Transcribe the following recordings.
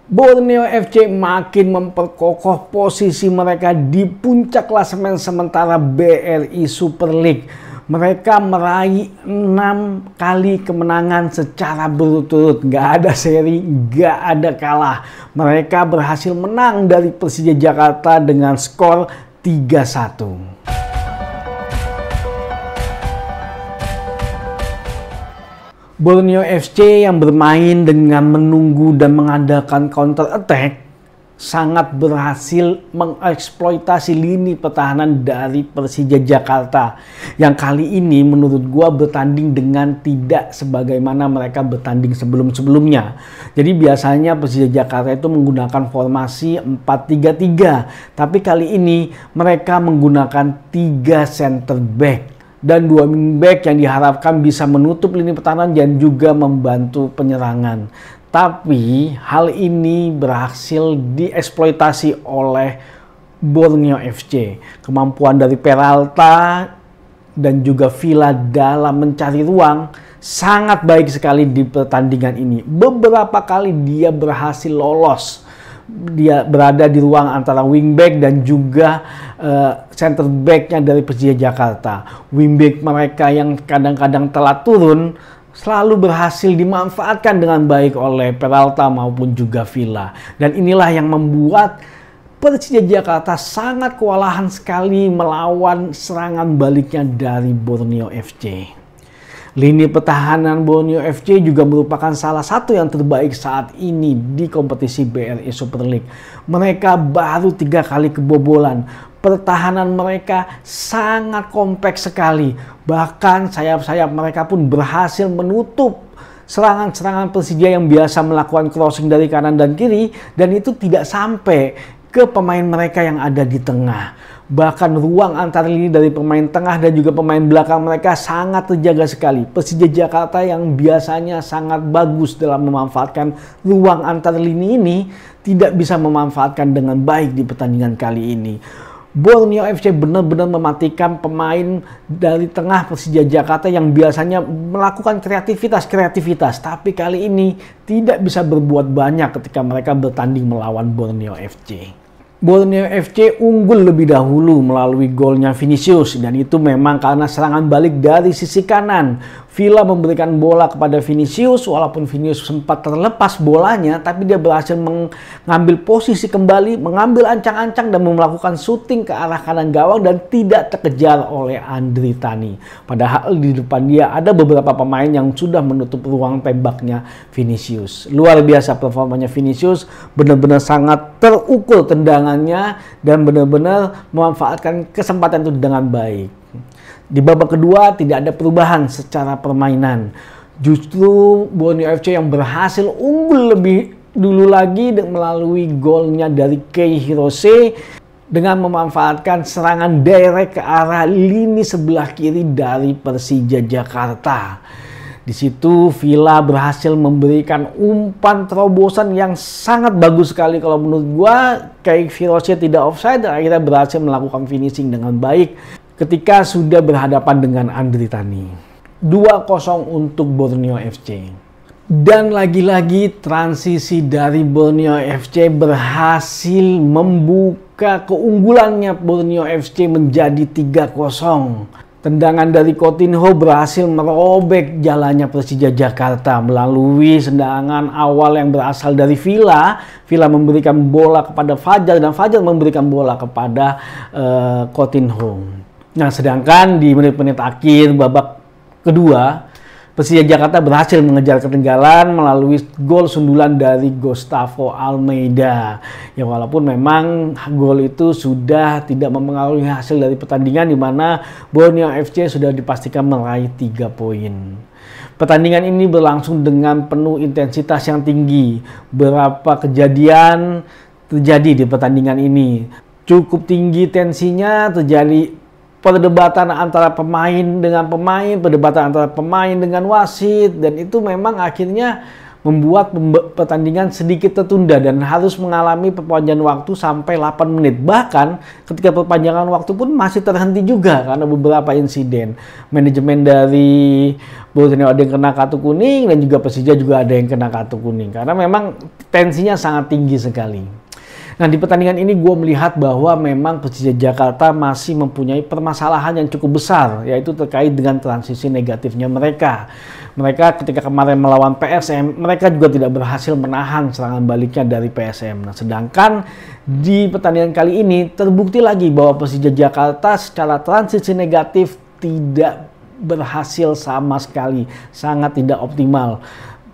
Borneo FC makin memperkokoh posisi mereka di puncak klasemen sementara BRI Super League. Mereka meraih 6 kali kemenangan secara berturut-turut. Nggak ada seri, nggak ada kalah. Mereka berhasil menang dari Persija Jakarta dengan skor 3-1. Borneo FC yang bermain dengan menunggu dan mengandalkan counter attack sangat berhasil mengeksploitasi lini pertahanan dari Persija Jakarta yang kali ini menurut gua bertanding dengan tidak sebagaimana mereka bertanding sebelum-sebelumnya. Jadi biasanya Persija Jakarta itu menggunakan formasi 4-3-3, tapi kali ini mereka menggunakan 3 center back dan 2 wingback yang diharapkan bisa menutup lini pertahanan dan juga membantu penyerangan. Tapi hal ini berhasil dieksploitasi oleh Borneo FC. Kemampuan dari Peralta dan juga Villa dalam mencari ruang sangat baik sekali di pertandingan ini. Beberapa kali dia berhasil lolos. Dia berada di ruang antara wingback dan juga center back-nya dari Persija Jakarta. Wingback mereka yang kadang-kadang telat turun selalu berhasil dimanfaatkan dengan baik oleh Peralta maupun juga Villa. Dan inilah yang membuat Persija Jakarta sangat kewalahan sekali melawan serangan baliknya dari Borneo FC. Lini pertahanan Borneo FC juga merupakan salah satu yang terbaik saat ini di kompetisi BRI Super League. Mereka baru 3 kali kebobolan. Pertahanan mereka sangat kompak sekali. Bahkan sayap-sayap mereka pun berhasil menutup serangan-serangan Persija yang biasa melakukan crossing dari kanan dan kiri, dan itu tidak sampai ke pemain mereka yang ada di tengah. Bahkan ruang antar lini dari pemain tengah dan juga pemain belakang mereka sangat terjaga sekali. Persija Jakarta yang biasanya sangat bagus dalam memanfaatkan ruang antar lini ini tidak bisa memanfaatkan dengan baik di pertandingan kali ini. Borneo FC benar-benar mematikan pemain dari tengah Persija Jakarta yang biasanya melakukan kreativitas, tapi kali ini tidak bisa berbuat banyak ketika mereka bertanding melawan Borneo FC. Borneo FC unggul lebih dahulu melalui golnya Vinicius, dan itu memang karena serangan balik dari sisi kanan. Villa memberikan bola kepada Vinicius, walaupun Vinicius sempat terlepas bolanya, tapi dia berhasil mengambil posisi kembali, mengambil ancang-ancang dan melakukan syuting ke arah kanan gawang dan tidak terkejar oleh Andri Tani. Padahal di depan dia ada beberapa pemain yang sudah menutup ruang tembaknya Vinicius. Luar biasa performanya Vinicius, benar-benar sangat terukur tendangannya dan benar-benar memanfaatkan kesempatan itu dengan baik. Di babak kedua tidak ada perubahan secara permainan. Justru Borneo FC yang berhasil unggul lebih dulu lagi melalui golnya dari Kei Hirose dengan memanfaatkan serangan direct ke arah lini sebelah kiri dari Persija Jakarta. Di situ Villa berhasil memberikan umpan terobosan yang sangat bagus sekali. Kalau menurut gua, Kei Hirose tidak offside dan akhirnya berhasil melakukan finishing dengan baik ketika sudah berhadapan dengan Andri Tani. 2-0 untuk Borneo FC. Dan lagi-lagi transisi dari Borneo FC berhasil membuka keunggulannya Borneo FC menjadi 3-0. Tendangan dari Coutinho berhasil merobek jalannya Persija Jakarta melalui tendangan awal yang berasal dari Villa. Villa memberikan bola kepada Fajar dan Fajar memberikan bola kepada Coutinho. Nah, sedangkan di menit-menit akhir babak kedua, Persija Jakarta berhasil mengejar ketinggalan melalui gol sundulan dari Gustavo Almeida. Ya, walaupun memang gol itu sudah tidak mempengaruhi hasil dari pertandingan di mana Borneo FC sudah dipastikan meraih 3 poin. Pertandingan ini berlangsung dengan penuh intensitas yang tinggi. Beberapa kejadian terjadi di pertandingan ini. Cukup tinggi tensinya, terjadi perdebatan antara pemain dengan pemain, perdebatan antara pemain dengan wasit, dan itu memang akhirnya membuat pertandingan sedikit tertunda dan harus mengalami perpanjangan waktu sampai 8 menit. Bahkan ketika perpanjangan waktu pun masih terhenti juga karena beberapa insiden. Manajemen dari Borneo ada yang kena kartu kuning dan juga Persija juga ada yang kena kartu kuning. Karena memang tensinya sangat tinggi sekali. Nah, di pertandingan ini gue melihat bahwa memang Persija Jakarta masih mempunyai permasalahan yang cukup besar, yaitu terkait dengan transisi negatifnya mereka. Mereka ketika kemarin melawan PSM, mereka juga tidak berhasil menahan serangan baliknya dari PSM. Nah, sedangkan di pertandingan kali ini terbukti lagi bahwa Persija Jakarta secara transisi negatif tidak berhasil sama sekali, sangat tidak optimal.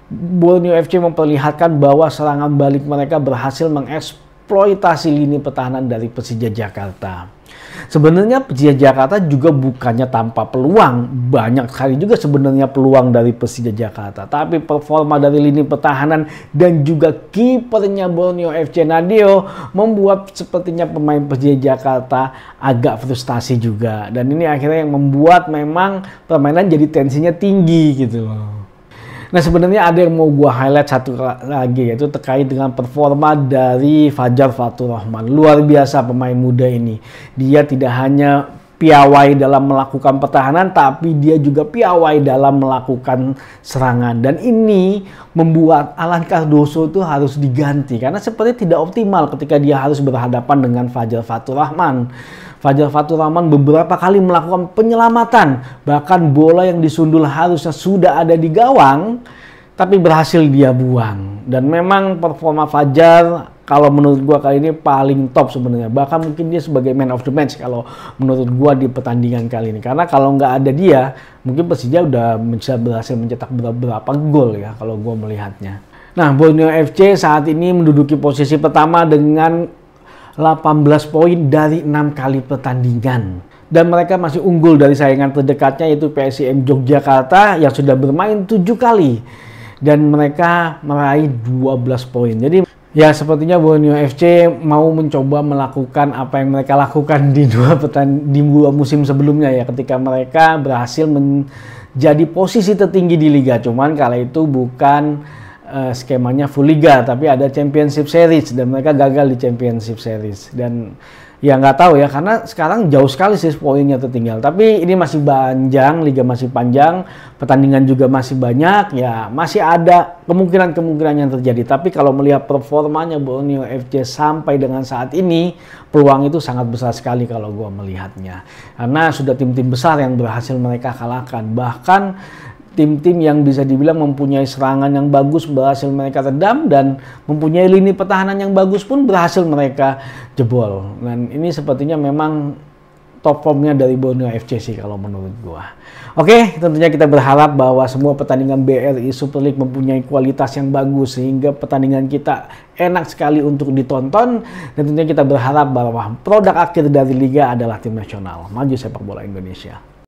Borneo FC memperlihatkan bahwa serangan balik mereka berhasil mengeksploitasi lini pertahanan dari Persija Jakarta. Sebenarnya Persija Jakarta juga bukannya tanpa peluang, banyak sekali juga sebenarnya peluang dari Persija Jakarta. Tapi performa dari lini pertahanan dan juga kipernya Borneo FC Nadeo membuat sepertinya pemain Persija Jakarta agak frustasi juga. Dan ini akhirnya yang membuat memang permainan jadi tensinya tinggi gitu. Nah, sebenarnya ada yang mau gua highlight satu lagi, yaitu terkait dengan performa dari Fajar Fatur Rahman. Luar biasa pemain muda ini. Dia tidak hanya piawai dalam melakukan pertahanan, tapi dia juga piawai dalam melakukan serangan. Dan ini membuat Alan Cardoso itu harus diganti, karena seperti tidak optimal ketika dia harus berhadapan dengan Fajar Fatur Rahman. Fajar Fatur Rahman beberapa kali melakukan penyelamatan, bahkan bola yang disundul harusnya sudah ada di gawang, tapi berhasil dia buang. Dan memang performa Fajar kalau menurut gua kali ini paling top sebenarnya. Bahkan mungkin dia sebagai man of the match kalau menurut gua di pertandingan kali ini. Karena kalau nggak ada dia, mungkin Persija udah bisa berhasil mencetak beberapa gol ya kalau gua melihatnya. Nah, Borneo FC saat ini menduduki posisi pertama dengan 18 poin dari 6 kali pertandingan. Dan mereka masih unggul dari saingan terdekatnya yaitu PSIM Yogyakarta yang sudah bermain 7 kali. Dan mereka meraih 12 poin. Jadi ya sepertinya Borneo FC mau mencoba melakukan apa yang mereka lakukan di dua musim sebelumnya ya. Ketika mereka berhasil menjadi posisi tertinggi di Liga. Cuman kala itu bukan skemanya full liga, tapi ada championship series dan mereka gagal di championship series. Dan ya nggak tahu ya, karena sekarang jauh sekali sih poinnya tertinggal. Tapi ini masih panjang, liga masih panjang, pertandingan juga masih banyak, ya masih ada kemungkinan yang terjadi. Tapi kalau melihat performanya Borneo FC sampai dengan saat ini, peluang itu sangat besar sekali kalau gue melihatnya. Karena sudah tim-tim besar yang berhasil mereka kalahkan. Bahkan tim-tim yang bisa dibilang mempunyai serangan yang bagus berhasil mereka redam, dan mempunyai lini pertahanan yang bagus pun berhasil mereka jebol. Dan ini sepertinya memang top formnya dari Borneo FC sih kalau menurut gua. Oke, tentunya kita berharap bahwa semua pertandingan BRI Super League mempunyai kualitas yang bagus sehingga pertandingan kita enak sekali untuk ditonton, dan tentunya kita berharap bahwa produk akhir dari liga adalah tim nasional. Maju sepak bola Indonesia.